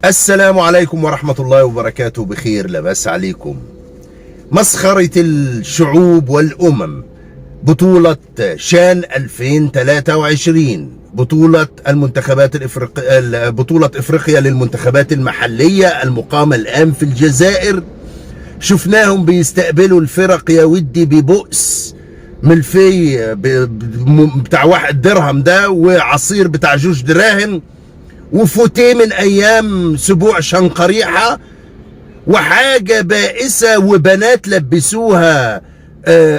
السلام عليكم ورحمة الله وبركاته. بخير لباس عليكم. مسخرة الشعوب والأمم، بطولة شان 2023، بطولة المنتخبات بطولة إفريقيا للمنتخبات المحلية المقامة الآن في الجزائر. شفناهم بيستقبلوا الفرق يا ودي ببؤس ملفي بتاع 1 درهم ده، وعصير بتاع 2 دراهم، وفوتيه من ايام سبوع شنقريحه، وحاجه بائسه، وبنات لبسوها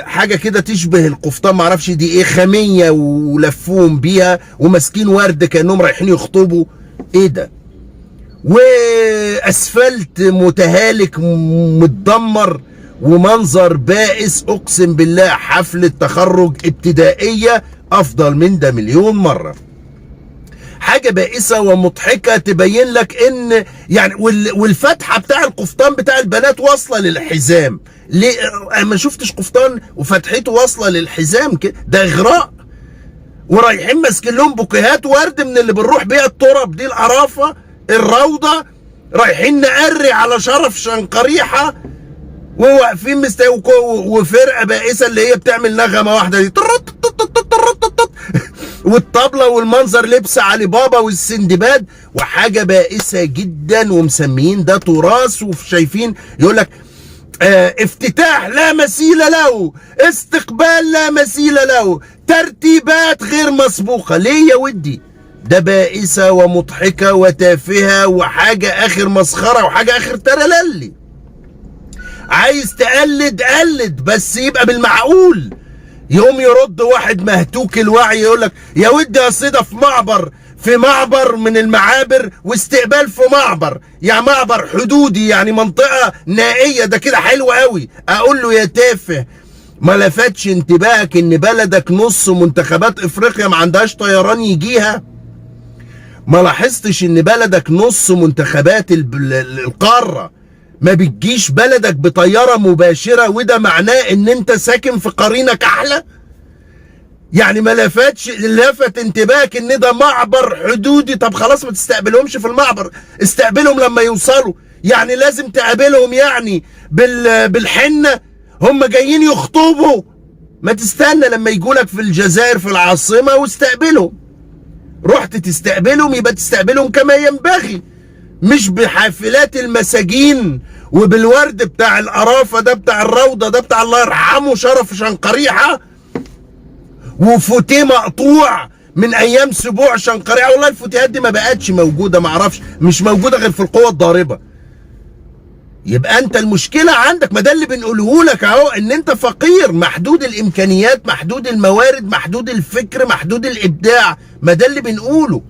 حاجه كده تشبه القفطان، معرفش دي ايه، خميه، ولفوهم بيها وماسكين ورد كانهم رايحين يخطبوا. ايه ده؟ واسفلت متهالك متدمر، ومنظر بائس. اقسم بالله حفله تخرج ابتدائيه افضل من ده مليون مره. حاجة بائسة ومضحكة تبين لك ان يعني والفتحة بتاع القفطان بتاع البنات واصلة للحزام. ليه انا ما شفتش قفطان وفتحته واصلة للحزام كده؟ ده اغراء. ورايحين ماسكين لهم بوكيهات ورد من اللي بنروح بيها التراب دي، القرافة، الروضة، رايحين نقري على شرف شنقريحة، وواقفين وفرقة بائسة اللي هي بتعمل نغمة واحدة دي، والطبلة والمنظر لبس علي بابا والسندباد، وحاجة بائسة جدا. ومسميين ده تراث، وشايفين يقول لك افتتاح لا مثيل له، استقبال لا مثيل له، ترتيبات غير مسبوقة. ليه يا ودي؟ ده بائسة ومضحكة وتافهة، وحاجة اخر مسخرة، وحاجة اخر ترللي. عايز تقلد قلد، بس يبقى بالمعقول. يقوم يرد واحد مهتوك الوعي يقول لك يا ودي اصل ده في معبر من المعابر، واستقبال في معبر، يعني معبر حدودي، يعني منطقة نائية، ده كده حلو قوي. اقول له يا تافه، ما لفتش انتباهك ان بلدك نص منتخبات افريقيا ما عندهاش طيران يجيها؟ ما لاحظتش ان بلدك نص منتخبات القارة ما بتجيش بلدك بطيارة مباشرة؟ وده معناه ان انت ساكن في قرينة كحلة. يعني ما لفت انتباهك ان ده معبر حدودي؟ طب خلاص ما تستقبلهمش في المعبر، استقبلهم لما يوصلوا. يعني لازم تقابلهم يعني بالحنة؟ هم جايين يخطبوا، ما تستنى لما يجولك في الجزائر في العاصمة واستقبلهم. رحت تستقبلهم يبقى تستقبلهم كما ينبغي، مش بحافلات المساجين وبالورد بتاع القرافة ده، بتاع الروضة ده، بتاع الله يرحمه شرف شنقريحة، وفوتيه مقطوع من ايام سبوع شنقريحة. والله الفوتيهات دي ما بقتش موجودة، معرفش، مش موجودة غير في القوة الضاربة. يبقى انت المشكلة عندك، ما ده اللي بنقوله لك اهو، ان انت فقير، محدود الامكانيات، محدود الموارد، محدود الفكر، محدود الابداع، ما ده اللي بنقوله.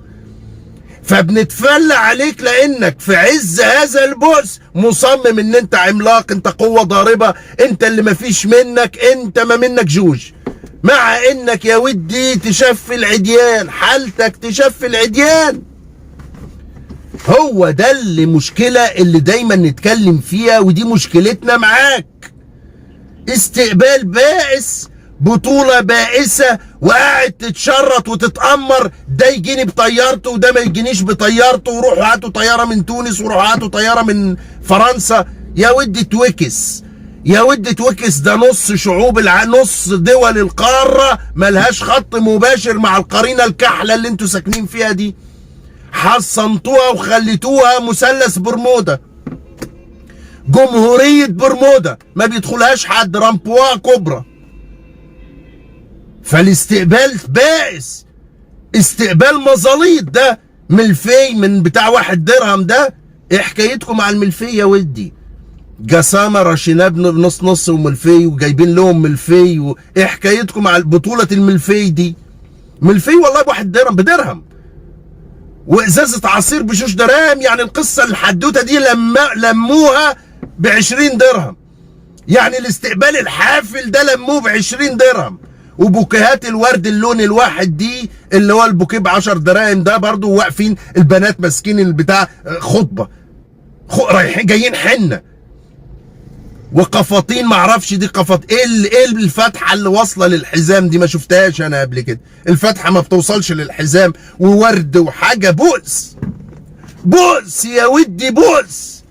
فبنتفلى عليك لانك في عز هذا البؤس مصمم ان انت عملاق، انت قوة ضاربة، انت اللي مفيش منك، انت ما منك جوج، مع انك يا ودي تشفي العديان، حالتك تشفي العديان. هو ده اللي مشكلة اللي دايما نتكلم فيها، ودي مشكلتنا معاك. استقبال بائس، بطولة بائسة، وقاعد تتشرط وتتأمر، ده يجيني بطيارته وده ما يجينيش بطيارته، وروحوا هاتوا طيارة من تونس، وروحوا هاتوا طيارة من فرنسا. يا ودي توكس، يا ودي توكس. ده نص شعوب نص دول القارة ملهاش خط مباشر مع القرينة الكحلة اللي انتوا ساكنين فيها دي. حصنتوها وخليتوها مثلث برمودا، جمهورية برمودا ما بيدخلهاش حد، رامبوا كبرى. فالاستقبال بائس، استقبال مظاليط. ده ملفي من بتاع 1 درهم ده. ايه حكايتكم مع الملفي يا ودي؟ جسامة رشيناه بنص نص وملفي، وجايبين لهم ملفي. ايه حكايتكم مع بطولة الملفي دي؟ ملفي والله ب1 درهم، بدرهم، وازازة عصير ب2 دراهم. يعني القصة الحدوتة دي لموها ب20 درهم. يعني الاستقبال الحافل ده لموه ب20 درهم. وبوكيهات الورد اللون الواحد دي اللي هو البوكيه ب10 دراهم ده برضو، واقفين البنات ماسكين البتاع خطبة، رايحين جايين حنة، وقفاطين معرفش دي قفاط ايه الفتحة اللي واصلة للحزام دي؟ ما شفتهاش انا قبل كده، الفتحة ما بتوصلش للحزام، وورد وحاجة بؤس. بؤس يا ودي بؤس.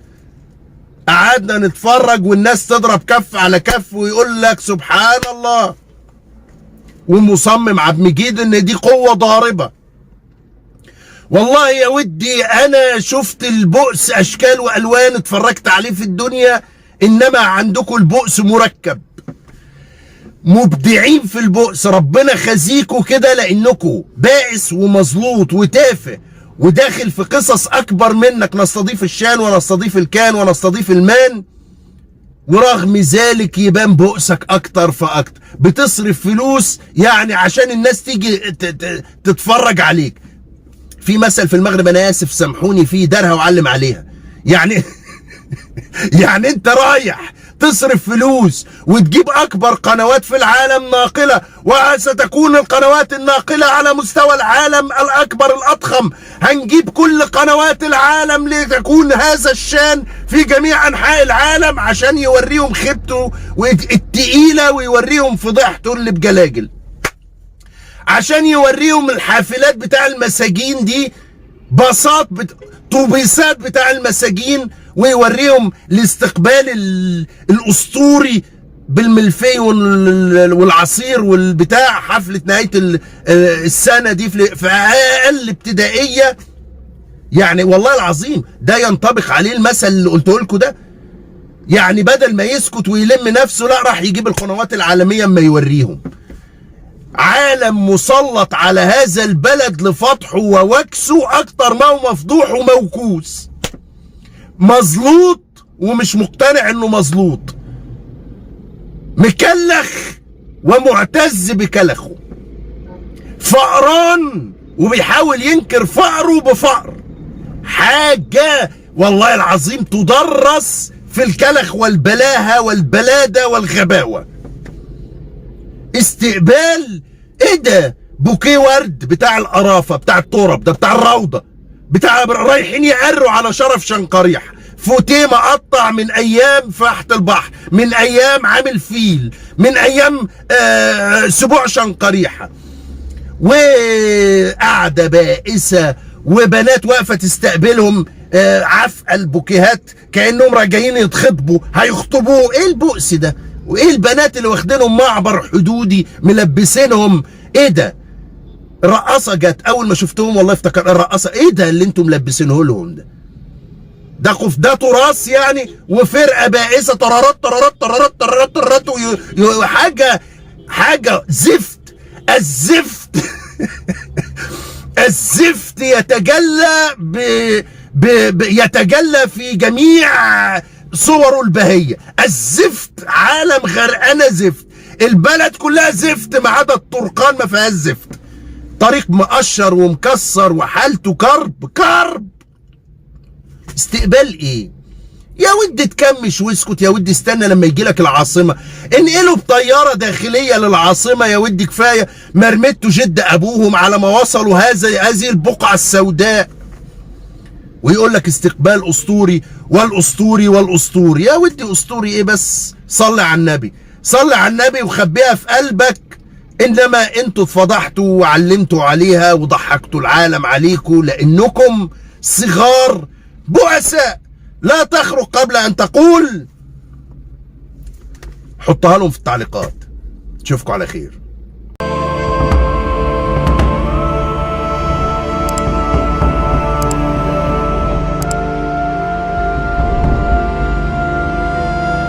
قعدنا نتفرج والناس تضرب كف على كف ويقول لك سبحان الله، ومصمم عبد المجيد ان دي قوة ضاربة. والله يا ودي انا شفت البؤس اشكال والوان اتفرجت عليه في الدنيا، انما عندكم البؤس مركب. مبدعين في البؤس، ربنا خزيكوا كده لانكم بائس ومزلوط وتافه وداخل في قصص اكبر منك، نستضيف الشان ونستضيف الكان ونستضيف المان، ورغم ذلك يبان بؤسك اكتر فاكتر. بتصرف فلوس يعني عشان الناس تيجي تتفرج عليك. في مثل في المغرب انا اسف سامحوني فيه، دارها وعلم عليها. يعني يعني انت رايح تصرف فلوس وتجيب اكبر قنوات في العالم ناقلة، وستكون القنوات الناقلة على مستوى العالم الاكبر الاضخم. هنجيب كل قنوات العالم لتكون هذا الشان في جميع انحاء العالم عشان يوريهم خيبته التقيلة ويوريهم فضيحته اللي بجلاجل، عشان يوريهم الحافلات بتاع المساجين دي، باصات طوبيسات بتاع المساجين، ويوريهم الاستقبال الاسطوري بالملفي والعصير والبتاع، حفلة نهاية السنة دي في اقل ابتدائية. يعني والله العظيم ده ينطبق عليه المثل اللي قلته لكم ده. يعني بدل ما يسكت ويلم نفسه، لا راح يجيب القنوات العالمية اما يوريهم. عالم مسلط على هذا البلد لفضحه ووكسه اكتر ما هو مفضوح وموكوس. مظلوط ومش مقتنع انه مظلوط، مكلخ ومعتز بكلخه، فقران وبيحاول ينكر فقره بفقر. حاجة والله العظيم تدرس في الكلخ والبلاهة والبلادة والغباوة. استقبال ايه ده؟ بوكيه ورد بتاع القرافة بتاع التراب ده بتاع الروضة بتاع رايحين يقروا على شرف شنقريح، فوتيه مقطع من ايام فحت البحر، من ايام عامل فيل، من ايام سبوع شنقريحة، وقعدة بائسة وبنات واقفة تستقبلهم عفق البوكيهات كأنهم راجعين يتخطبوا هيخطبوه. ايه البؤس ده؟ وايه البنات اللي واخدينهم معبر حدودي ملبسينهم؟ ايه ده؟ الرقاصة جت اول ما شفتهم والله افتكر الرقاصة. ايه ده اللي انتم ملبسينه لهم ده؟ ده تراث يعني، وفرقة بائسة طرارات طرارات طرارات طرارات طرارات حاجة زفت. الزفت الزفت يتجلى يتجلى في جميع صوره البهية. الزفت عالم غرقانة زفت، البلد كلها زفت ما عدا الطرقان ما فيهاش زفت. طريق مقشر ومكسر وحالته كرب. استقبال ايه يا ودي؟ تكمش واسكت يا ودي، استنى لما يجي لك العاصمه، انقلوا بطياره داخليه للعاصمه يا ودي. كفايه مرمتوا جد ابوهم على ما وصلوا هذه البقعه السوداء، ويقول لك استقبال اسطوري والاسطوري. يا ودي اسطوري ايه بس؟ صلي على النبي، صلي على النبي وخبيها في قلبك. انما انتوا اتفضحتوا وعلمتوا عليها وضحكتوا العالم عليكم لانكم صغار بؤساء. لا تخرج قبل ان تقول. حطها لهم في التعليقات. اشوفكم على خير.